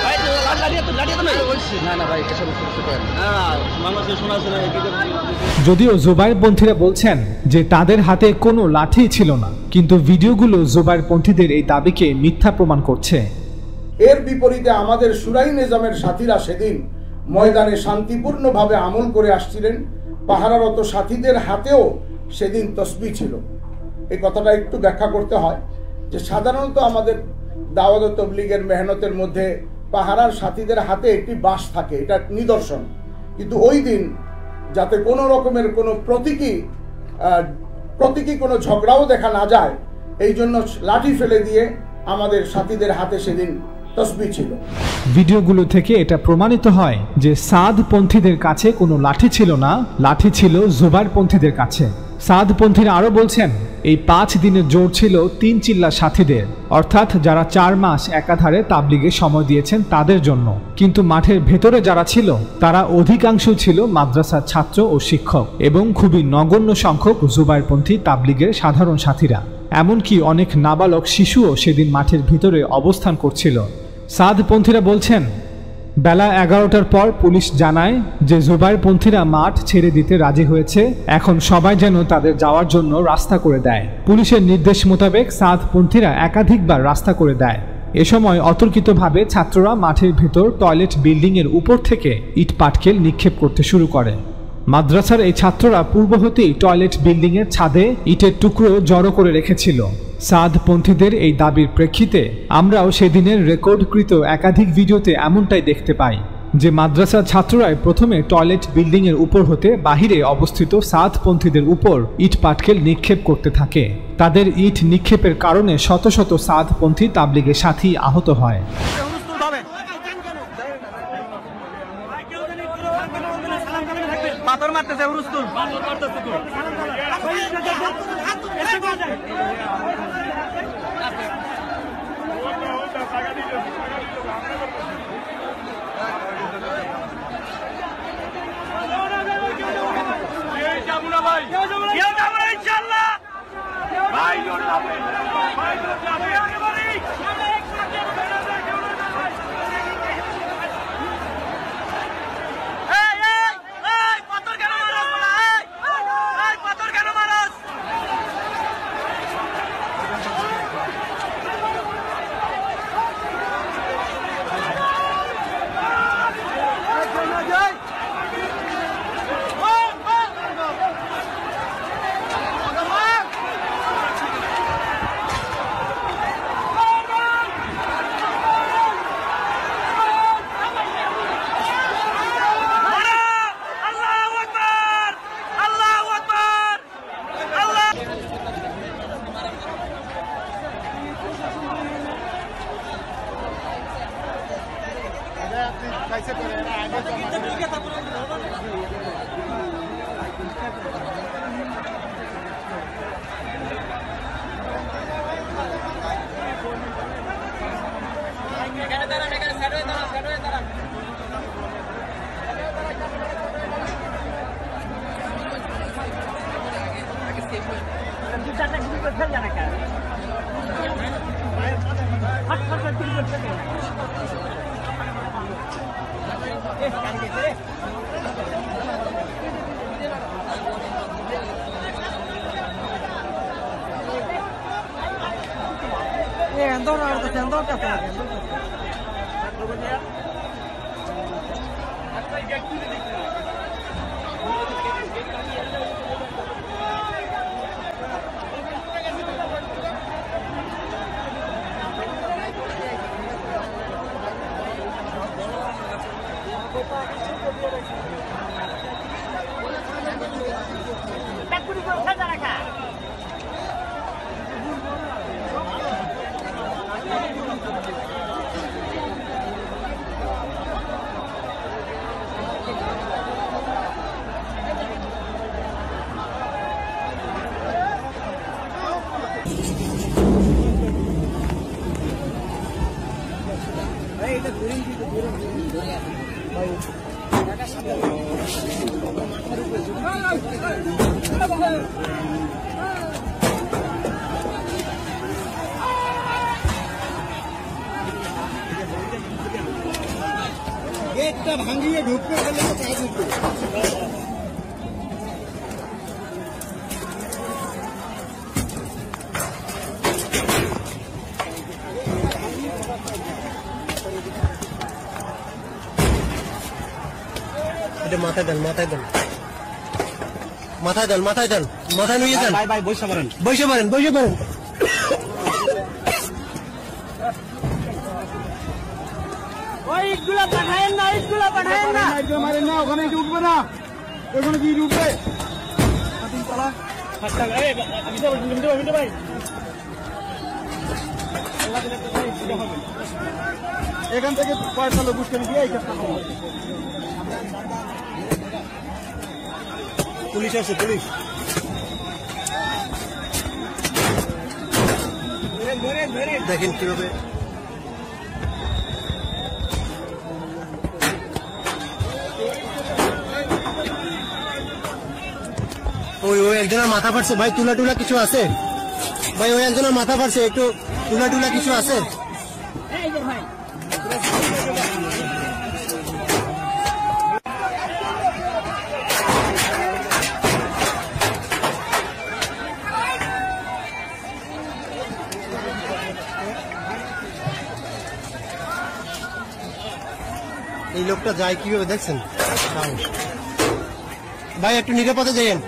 ভাই লাড়িয়ে তো না ভাই এসব না মানুষে শোনাছে না যদিও জুবাইরপন্থীরা বলছেন যে তাদের হাতে কোনো লাঠি ছিল না, কিন্তু ভিডিওগুলো জুবাইরপন্থীদের এই দাবিকে মিথ্যা প্রমাণ করছে। এর বিপরীতে আমাদের শুরাই নিজামের সাথীরা সেদিন ময়দানে শান্তিপূর্ণভাবে আমল করে আসছিলেন। পাহারারত সাথীদের হাতেও সেদিন তসবিহ ছিল। এই কথাটা একটু ব্যাখ্যা করতে হয় যে সাধারণত আমাদের দাওয়াত ও তবলিগের মেহনতের মধ্যে পাহারার সাথীদের হাতে একটি বাঁশ থাকে, এটা নিদর্শন। কিন্তু ওই দিন যাতে কোনো রকমের কোনো প্রতীকী কোনো ঝগড়াও দেখা না যায়, এই জন্য লাঠি ফেলে দিয়ে আমাদের সাথীদের হাতে সেদিন তসবিহ ছিল। ভিডিওগুলো থেকে এটা প্রমাণিত হয় যে সাদপন্থীদের কাছে কোনো লাঠি ছিল না, লাঠি ছিল জুবাইরপন্থীদের কাছে। সাদপন্থীরা আরো বলছেন এই 5 দিনের জোর ছিল 3 চিল্লা সাথীদের, অর্থাৎ যারা 4 মাস একাধারে তাবলিগে সময় দিয়েছেন তাদের জন্য। কিন্তু মাঠের ভেতরে যারা ছিল তারা অধিকাংশ ছিল মাদ্রাসার ছাত্র ও শিক্ষক এবং খুবই নগণ্য সংখ্যক জুবাইরপন্থী তাবলিগের সাধারণ সাথীরা। এমনকি অনেক নাবালক শিশুও সেদিন মাঠের ভিতরে অবস্থান করছিল। সাদপন্থীরা বলছেন বেলা 11টার পর পুলিশ জানায় যে জুবাইরপন্থীরা মাঠ ছেড়ে দিতে রাজি হয়েছে, এখন সবাই যেন তাদের যাওয়ার জন্য রাস্তা করে দেয়। পুলিশের নির্দেশ মোতাবেক সাদপন্থীরা একাধিকবার রাস্তা করে দেয়। এ সময় অতর্কিতভাবে ছাত্ররা মাঠের ভেতর টয়লেট বিল্ডিংয়ের উপর থেকে ইট পাটকেল নিক্ষেপ করতে শুরু করে। মাদ্রাসার এই ছাত্ররা পূর্ব হতেই টয়লেট বিল্ডিংয়ের ছাদে ইটের টুকরো জড়ো করে রেখেছিল। সাদপন্থীদের এই দাবির প্রেক্ষিতে আমরাও সেদিনের রেকর্ডকৃত একাধিক ভিডিওতে এমনটাই দেখতে পাই যে মাদ্রাসার ছাত্ররাই প্রথমে টয়লেট বিল্ডিংয়ের উপর হতে বাহিরে অবস্থিত সাদপন্থীদের উপর ইট পাটকেল নিক্ষেপ করতে থাকে। তাদের ইট নিক্ষেপের কারণে শত শত সাদপন্থী তাবলিগের সাথী আহত হয়। পাথর মারতেছে উরুস্তুল পাথর মারতেছে তো এই যাবুনা ভাই কেউ যাবে ইনশাআল্লাহ ভাই লোড যাবে ভাই লোড যাবে একেবারে গেটটা ভাঙিয়ে ঢুকতে গেলে তো কাজ হতো। এটা মাথায় দেন, মাথায় দেন, মাথায় দেন, মাথায় দেন, মাথায় নিয়ে যান। ভাই ভাই বসে পারেন, বসে পারেন, বসে পারেন। ইটগুলা পাঠায়েন না, ইটগুলা পাঠায়েন না, ইটগুলা মারেন না, ওখানে ইট উঠবে না, ওখানে কি ইট উঠবে? এখান থেকে কয়েকটা লোক উঠে দিয়ে পুলিশ আছে, পুলিশ। দেখেন কিভাবে ওই একজনের মাথা ফাটছে ভাই, তুলা টুলা কিছু আছে ভাই? ওই একজনের মাথা ফাটছে, একটু তুলা টুলা কিছু আছে? এই লোকটা যায় কিভাবে দেখছেন ভাই? একটু নিরাপদে যাইয়েন।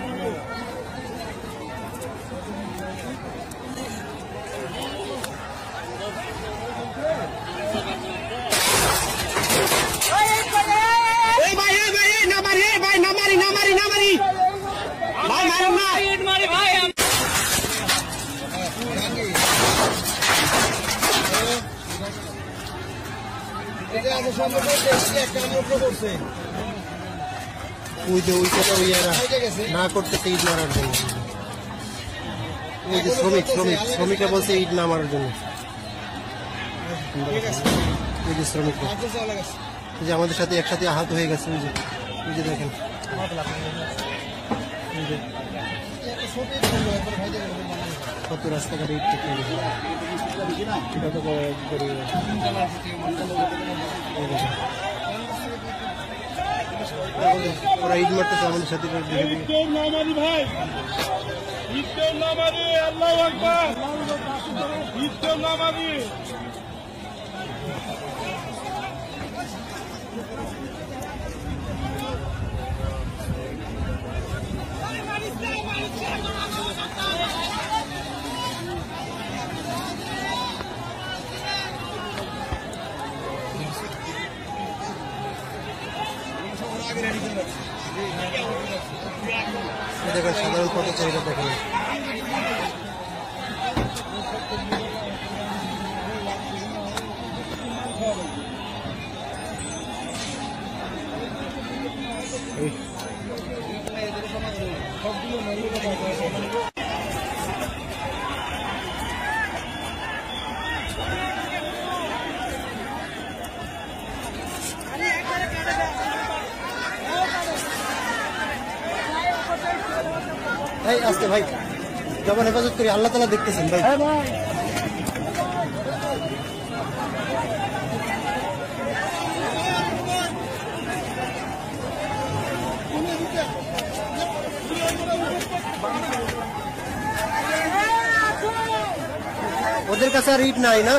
না করতেছে ইট মারার জন্য। ওই যে শ্রমিকরা বলছে ইট না মারার জন্য। ওই যে শ্রমিকরা যে আমাদের সাথে একসাথে আহত হয়ে গেছে, ওই যে দেখেন। কত রাস্তাঘাটে ইট থেকে ওরা ইট মারতেছে আমাদের সাথে। দেখেন সাধারণ পথচারীরা দেখেন। আজকে ভাই যখন হেফাজত করি আল্লাহ তাআলা দেখতেছেন ভাই। ওদের তোদের কাছে আর ইট নাই না?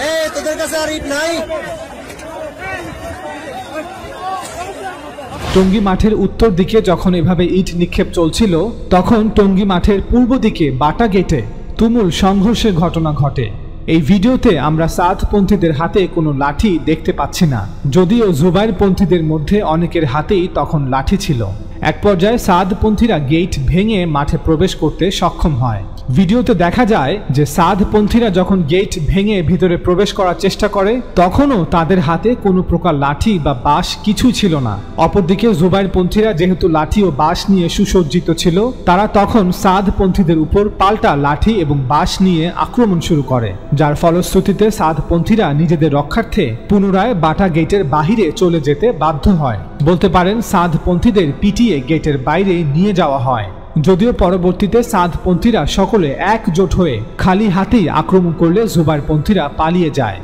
এই তোদের কাছে আর ইট নাই? টঙ্গী মাঠের উত্তর দিকে যখন এভাবে ইট নিক্ষেপ চলছিল, তখন টঙ্গী মাঠের পূর্ব দিকে বাটা গেটে তুমুল সংঘর্ষের ঘটনা ঘটে। এই ভিডিওতে আমরা সাদপন্থীদের হাতে কোনো লাঠি দেখতে পাচ্ছি না, যদিও জুবাইরপন্থীদের মধ্যে অনেকের হাতেই তখন লাঠি ছিল। এক পর্যায়ে সাদপন্থীরা গেট ভেঙে মাঠে প্রবেশ করতে সক্ষম হয়। ভিডিওতে দেখা যায় যে সাদপন্থীরা যখন গেট ভেঙে ভিতরে প্রবেশ করার চেষ্টা করে, তখনও তাদের হাতে কোনো প্রকার লাঠি বা বাঁশ কিছুই ছিল না। অপরদিকে জুবাইরপন্থীরা যেহেতু লাঠি ও বাঁশ নিয়ে সুসজ্জিত ছিল, তারা তখন সাদপন্থীদের উপর পাল্টা লাঠি এবং বাঁশ নিয়ে আক্রমণ শুরু করে, যার ফলশ্রুতিতে সাদপন্থীরা নিজেদের রক্ষার্থে পুনরায় বাটা গেটের বাহিরে চলে যেতে বাধ্য হয়। বলতে পারেন সাদপন্থীদের পিটিয়ে গেটের বাইরে নিয়ে যাওয়া হয়। যদিও পরবর্তীতে সাদপন্থীরা সকলে একজোট হয়ে খালি হাতেই আক্রমণ করলে জুবাইরপন্থীরা পালিয়ে যায়।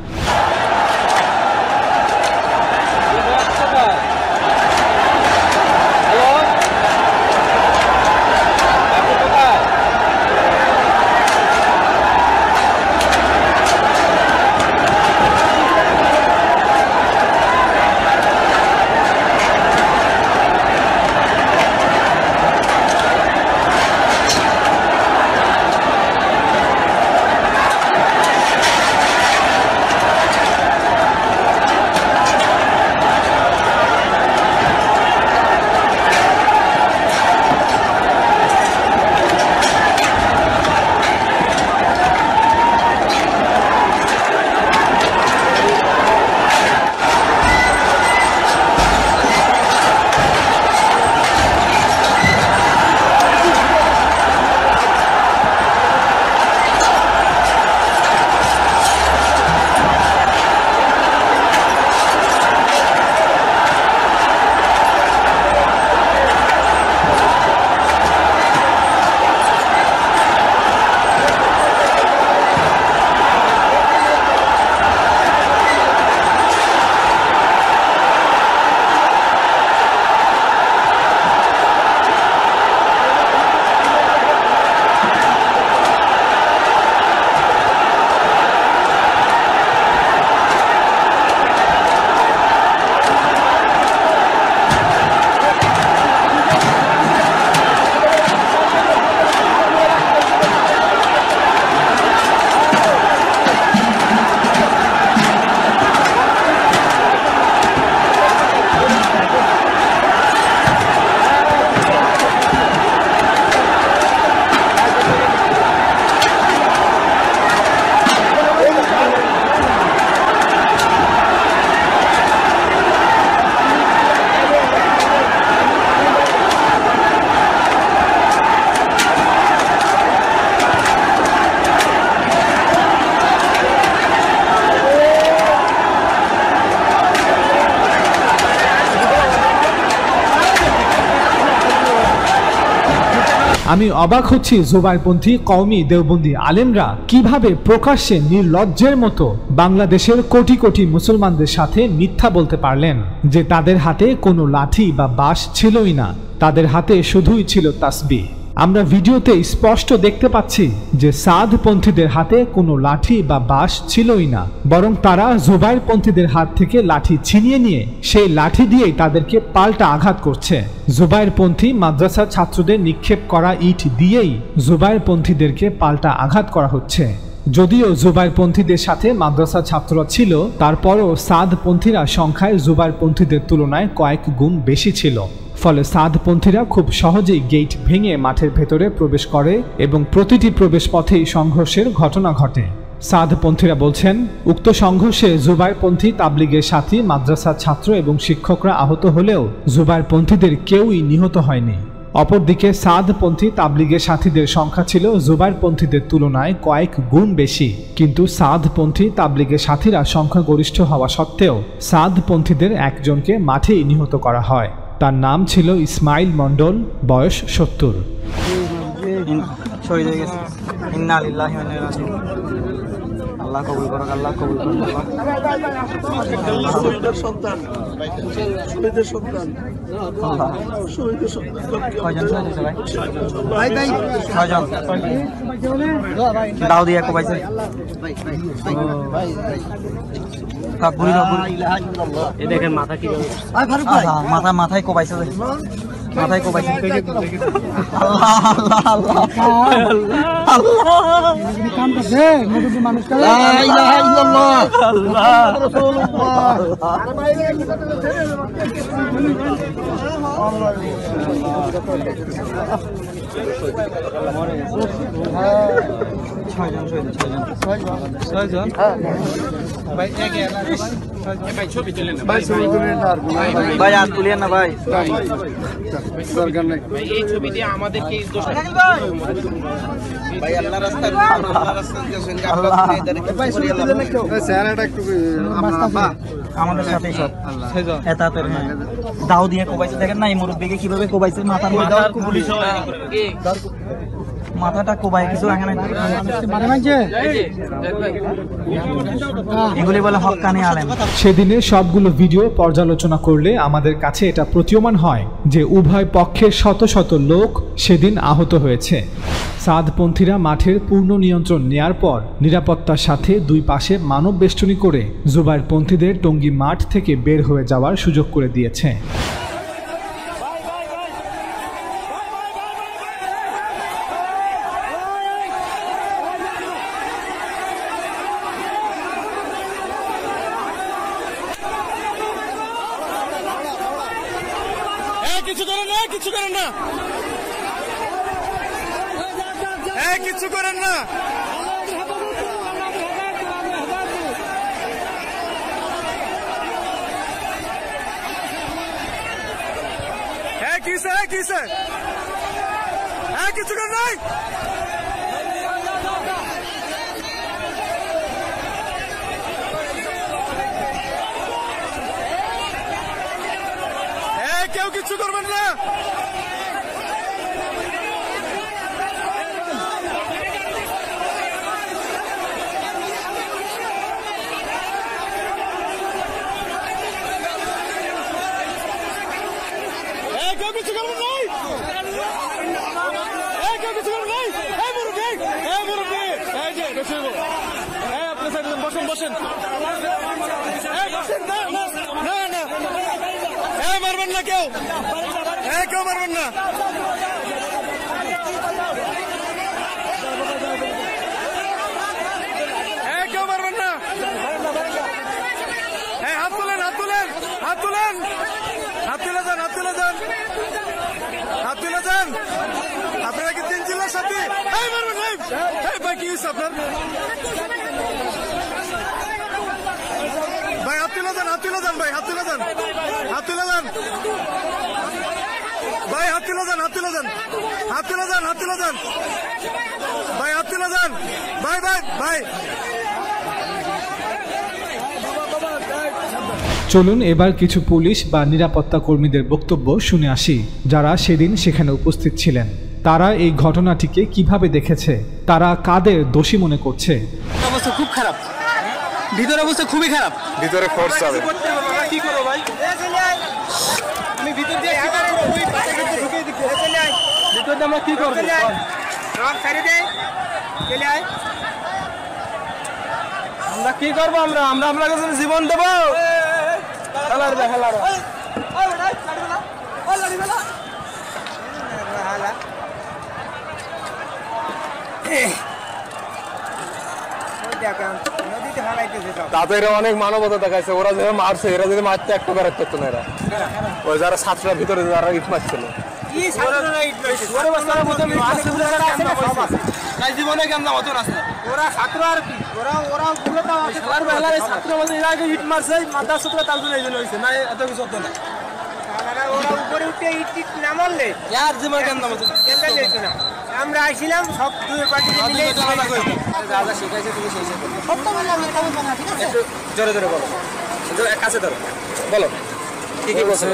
আমি অবাক হচ্ছি জুবাইরপন্থী কওমি দেওবন্দি আলেমরা কিভাবে প্রকাশ্যে নির্লজ্জের মতো বাংলাদেশের কোটি কোটি মুসলমানদের সাথে মিথ্যা বলতে পারলেন যে তাদের হাতে কোনো লাঠি বা বাঁশ ছিলই না, তাদের হাতে শুধুই ছিল তাসবিহ। আমরা ভিডিওতে স্পষ্ট দেখতে পাচ্ছি যে সাদপন্থীদের হাতে কোনো লাঠি বা বাঁশ ছিলই না, বরং তারা জুবাইরপন্থীদের হাত থেকে লাঠি ছিনিয়ে নিয়ে সেই লাঠি দিয়েই তাদেরকে পাল্টা আঘাত করছে। জুবাইরপন্থী মাদ্রাসার ছাত্রদের নিক্ষেপ করা ইট দিয়েই জুবাইরপন্থীদেরকে পাল্টা আঘাত করা হচ্ছে। যদিও জুবাইরপন্থীদের সাথে মাদ্রাসা ছাত্ররা ছিল, তারপরও সাদপন্থীরা সংখ্যায় জুবাইরপন্থীদের তুলনায় কয়েক গুণ বেশি ছিল। ফলে সাদপন্থীরা খুব সহজেই গেট ভেঙে মাঠের ভেতরে প্রবেশ করে এবং প্রতিটি প্রবেশ পথেই সংঘর্ষের ঘটনা ঘটে। সাদপন্থীরা বলছেন, উক্ত সংঘর্ষে জুবাইরপন্থী তাবলিগের সাথী মাদ্রাসার ছাত্র এবং শিক্ষকরা আহত হলেও জুবাইরপন্থীদের কেউই নিহত হয়নি। অপরদিকে সাদপন্থী তাবলিগের সাথীদের সংখ্যা ছিল জুবাইরপন্থীদের তুলনায় কয়েক গুণ বেশি, কিন্তু সাদপন্থী তাবলিগের সাথীরা সংখ্যাগরিষ্ঠ হওয়া সত্ত্বেও সাদপন্থীদের একজনকে মাঠেই নিহত করা হয়। তার নাম ছিল ইসমাইল মণ্ডল, বয়স 70। শহীদ হয়ে গেছে। আল্লাহ কবুল করুক, আল্লাহ কবুল করুক। শহীদের সন্তান, শহীদের সন্তান, শহীদের সন্তান। কয়জন শহীদ হয়েছে ভাই? ছয়জন। দাও দিয়ে কোবাইছে। দেখেন মাথা কি মাথায় কোবাইছে, মাথায় কোবাইছে। ভাই আর তুলিয়েন না ভাই, দরকার নেই এই ছবিটি আমাদেরকে ভাই আল্লাহ রাস্তায় আমাদের সাথে সব এতাতের দাও দিয়ে কোবাইছে। দেখেন না এই মুরব্বিকে কিভাবে কোবাইছে, মাথাটা কোবাই কিছু এগুলি বলে হক্কানি আলেম। সেদিনে সবগুলো ভিডিও পর্যালোচনা করলে আমাদের কাছে এটা প্রতীয়মান হয় যে উভয় পক্ষের শত শত লোক সেদিন আহত হয়েছে। সাদপন্থীরা মাঠের পূর্ণ নিয়ন্ত্রণ নেয়ার পর নিরাপত্তার সাথে দুই পাশে মানব বেষ্টনী করে জুবায়েরপন্থীদের টঙ্গী মাঠ থেকে বের হয়ে যাওয়ার সুযোগ করে দিয়েছে। কিছু করেন না, কিছু করেন না, কিছু করেন না। কিসে কিসে কিছু করেন নাই। কেউ কিছু করবেন না। কেউ কিছু করবেন নাই, কেউ কিছু করবেন নাই। মুরব্বী এই যে আপনি বসেন বসেন বসেন। না না মারবেন না, কেউ কেউ মারবেন না। কেউ মারবেন না। হাত তুলেন, হাত তুলেন, হাত তুলেন, হাত তুলে যান, হাত তুলে যান, হাত তুলে যান। আপনারা কি 3 জেলার সাথে মারবেন? ভাই কি হয়েছে আপনার? ভাই হাত তুলে যান, হাত তুলে যান, ভাই হাত তুলে যান, হাত তুলে যান, ভাই হাত তুলে যান, হাত তুলে যান, হাত তুলে যান, হাত তুলে যান, ভাই হাত তুলে যান, ভাই ভাই ভাই। চলুন এবার কিছু পুলিশ বা নিরাপত্তা কর্মীদের বক্তব্য শুনে আসি, যারা সেদিন সেখানে উপস্থিত ছিলেন। তারা এই ঘটনাটিকে কিভাবে দেখেছে, তারা কাদের দোষী মনে করছে। অবস্থা খুব খারাপ, ভিতরে অবস্থা খুবই খারাপ, ভিতরে ফোর্স হবে। কি করব ভাই? আমি ভিতর দিয়ে কি করব? ওই পাশে ঢুকে দিতে চলে আয়। ভিতর দিয়ে আমরা কি করব? রক ছাড়ি দে, চলে আয়। আমরা কি করব? আমরা আমরা কাছে জীবন দেব। হালার বে হালার। ওই রাইট ছাড়ি না। ওই লড়ি বেলা। হালা। তাদের অনেক মানবতা দেখাইছে। ওরা যে মারছে, এরা যদি মারতে একটু করে করতো না। এরা ওই যারা ছাত্ররা ভিতরে যারা ইট মারছিল, জীবনে কেমন হতো না ওরা ছাত্র আর কি, ওরা ছাত্র বলতে এর আগে ইট মারছে মাদ্রাসা ছাত্র, তার জন্য এই জন্য হয়েছে না, এত কিছু হতো না। ওরা উপরে উঠে ইট না মারলে আর জীবনে কেমন হতো না। আমরা আইছিলাম সব দুই পার্টি মিলে যা যা শিখাইছে তুমি সেই সত্য বললাম, এটা বলবো না, ঠিক আছে? একটু জোরে জোরে বলো, কাছে ধরো, বলো কি কি বলছে?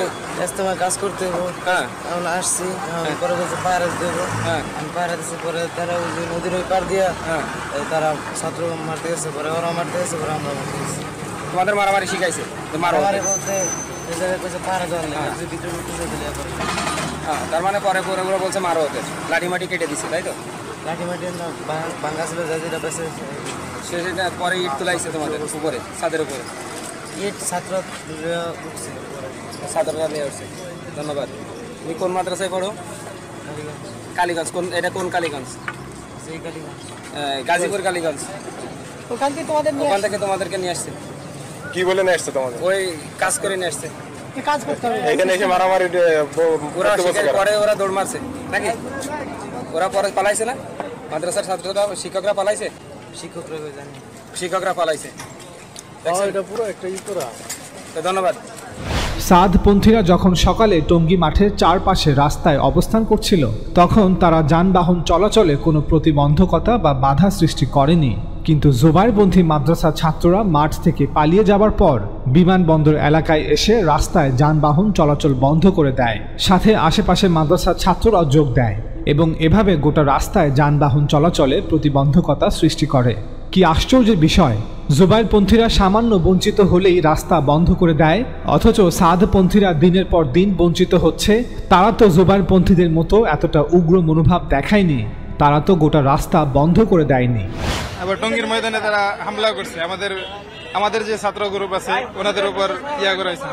ইজতেমা কাজ করতে হবে। হ্যাঁ আমরা আসছি, পরে বলছে পাহারা দেবো। আমি পাহারা দিচ্ছি, পরে তারা ওই যে নদীর ওই পার দিয়া তারা ছাত্র মারতে গেছে, পরে ওরা মারতে গেছে, পরে আমরা মারতে গেছি। তোমাদের মারামারি শিখাইছে? মারামারি বলতে এই জায়গায় কইছে পাহারা দেওয়ার লাগে, যদি ভিতরে ঢুকতে দিলে পরে। তার মানে পরে পরে ওরা বলছে মারো ওকে, লাঠি মাটি কেটে দিছে, তাই তো? লাঠি মাটি না ভাঙ্গা ছিল, যা যেটা পেছে সেটা পরে ইট তুলাইছে তোমাদের উপরে, ছাদের উপরে ইট ছাত্র উঠছে, ছাত্ররা নিয়ে উঠছে। ধন্যবাদ। তুমি কোন মাদ্রাসায় পড়ো? কালীগঞ্জ। কোন এটা কোন কালীগঞ্জ? গাজীপুর কালীগঞ্জ। ওখান থেকে তোমাদেরকে নিয়ে আসছে। কি বলে নিয়ে আসছে তোমাদের? ওই কাজ করে নিয়ে আসছে। কাজ করতে হবে এখানে এসে মারামারি ওরা পরে ওরা দৌড় মারছে নাকি? ওরা পরে পালাইছে না? মাদ্রাসার ছাত্ররা শিক্ষকরা পালাইছে? শিক্ষকরা পালাইছে। এটা পুরো একটা ইতরা। ধন্যবাদ। সাদপন্থীরা যখন সকালে টঙ্গী মাঠের চারপাশে রাস্তায় অবস্থান করছিল, তখন তারা যানবাহন চলাচলে কোনো প্রতিবন্ধকতা বা বাধা সৃষ্টি করেনি। কিন্তু জুবাইরপন্থী মাদ্রাসা ছাত্ররা মাঠ থেকে পালিয়ে যাবার পর বিমানবন্দর এলাকায় এসে রাস্তায় যানবাহন চলাচল বন্ধ করে দেয়, সাথে আশেপাশে মাদ্রাসার ছাত্ররা যোগ দেয় এবং এভাবে গোটা রাস্তায় যানবাহন চলাচলে প্রতিবন্ধকতা সৃষ্টি করে। কি আশ্চর্যের বিষয়, জুবাইরপন্থীরা সামান্য বঞ্চিত হলেই রাস্তা বন্ধ করে দেয়, অথচ সাদপন্থীরা দিনের পর দিন বঞ্চিত হচ্ছে। তারা তো জুবাইরপন্থীদের মতো এতটা উগ্র মনোভাব দেখায়নি, তারা তো গোটা রাস্তা বন্ধ করে দেয়নি। আবার টঙ্গীর ময়দানে তারা হামলা করছে, আমাদের যে ছাত্র গ্রুপ আছে ওনাদের উপর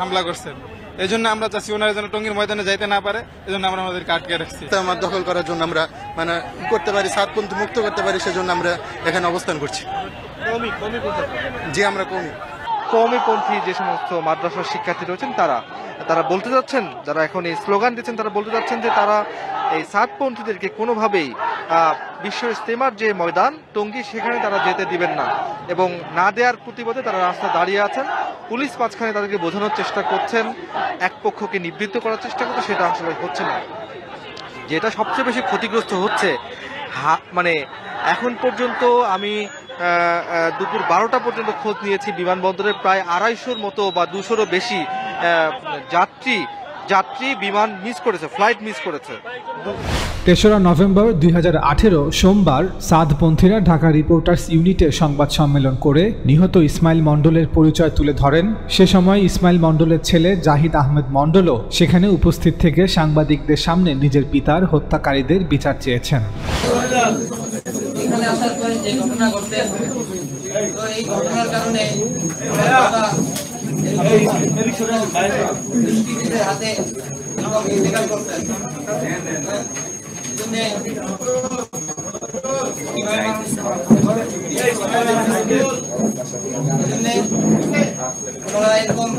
হামলা করছে। এই জন্য আমরা চাচ্ছি ওনারা যেন টঙ্গীর ময়দানে যাইতে না পারে, এই জন্য আমরা আমাদেরকে আটকে রাখছি। আমার দখল করার জন্য আমরা মানে করতে পারি, সাদপন্থী মুক্ত করতে পারি, সেজন্য আমরা এখানে অবস্থান করছি। জি, আমরা কওমিপন্থী যে সমস্ত মাদ্রাসার শিক্ষার্থী রয়েছেন তারা বলতে যাচ্ছেন, যারা এখন এই স্লোগান দিচ্ছেন তারা বলতে যাচ্ছেন যে তারা এই সাদপন্থীদেরকে কোনোভাবেই বিশ্ব ইজতেমার যে ময়দান টঙ্গী সেখানে তারা যেতে দিবেন না, এবং না দেওয়ার প্রতিবাদে তারা রাস্তা দাঁড়িয়ে আছেন। পুলিশ মাঝখানে তাদেরকে বোঝানোর চেষ্টা করছেন, এক পক্ষকে নিবৃত্ত করার চেষ্টা করছে, সেটা আসলে হচ্ছে না। যেটা সবচেয়ে বেশি ক্ষতিগ্রস্ত হচ্ছে, মানে এখন পর্যন্ত আমি দুপুর 12টা পর্যন্ত খোঁজ নিয়েছি, বিমানবন্দরে প্রায় 250-র মতো বা 200-রও বেশি যাত্রী বিমান মিস করেছে, ফ্লাইট মিস করেছে। 3রা নভেম্বর 2018 সোমবার সাদপন্থীরা ঢাকা রিপোর্টার্স ইউনিটে সংবাদ সম্মেলন করে নিহত ইসমাইল মণ্ডলের পরিচয় তুলে ধরেন। সে সময় ইসমাইল মণ্ডলের ছেলে জাহিদ আহমেদ মণ্ডলও সেখানে উপস্থিত থেকে সাংবাদিকদের সামনে নিজের পিতার হত্যাকারীদের বিচার চেয়েছেন। এখানে আসার পরে যে ঘটনা ঘটছে, তো এই ঘটনার কারণে হাতে ইন্তেকাল করতেন। এরকম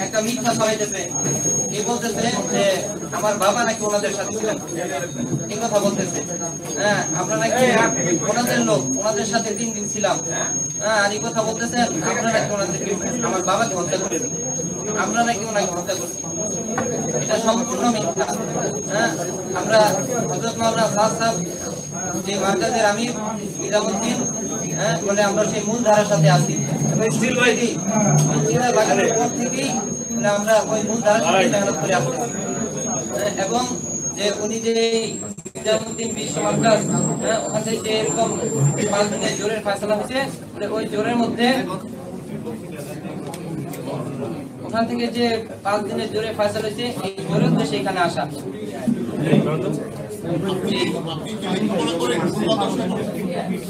একটা মিথ্যা ছড়াইতেছে, এই বলতেছে যে আমার বাবা নাকি ওনাদের সাথে ছিলেন, এই কথা বলতেছে। হ্যাঁ, আমরা নাকি ওনাদের লোক, ওনাদের সাথে 3 দিন ছিলাম। হ্যাঁ, আর এই কথা বলতেছেন আমরা নাকি ওনাদেরকে, আমার বাবাকে হত্যা করেছি, আমরা নাকি ওনাকে হত্যা করছি। এটা সম্পূর্ণ মিথ্যা। হ্যাঁ, আমরা হযরত মাওলানা সাদ সাহেব যে মার্কাজের আমির নিজামুদ্দিন, হ্যাঁ, বলে আমরা সেই মূল ধারার সাথে আছি। আমরা ওই মূল ধারার সাথে মেহনত করে আসতেছি, এবং যে উনি যে নিজামুদ্দিন বিশ্ব মার্কাজ, ওখান থেকে যে এরকম 5 দিনের জোরের ফয়সালা হয়েছে, ওই জোরের মধ্যে ওখান থেকে যে 5 দিনের জোরে ফয়সালা হয়েছে, এই জোরের উদ্দেশ্যে এখানে আসা।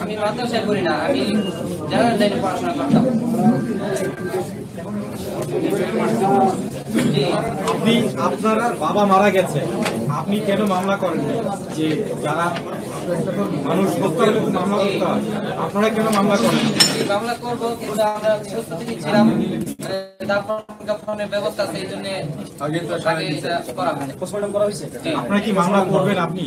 আমি মাদ্রাসায় করি না, আমি জেনারেল লাইনে পড়াশোনা করতাম। আপনি, আপনার বাবা মারা গেছে, আপনি কেন মামলা করেন? যে যারা মানুষ হত্যার মামলা করতে হয়, আপনারা কেন মামলা করেন? মামলা করবো, কিন্তু আমরা প্রস্তুতি ছিলাম, দাফনের ব্যবস্থা আছে, এই জন্য আগে এটা করা হয়, পোস্টমর্টম করা হয়েছে। আপনারা কি মামলা করবেন? আপনি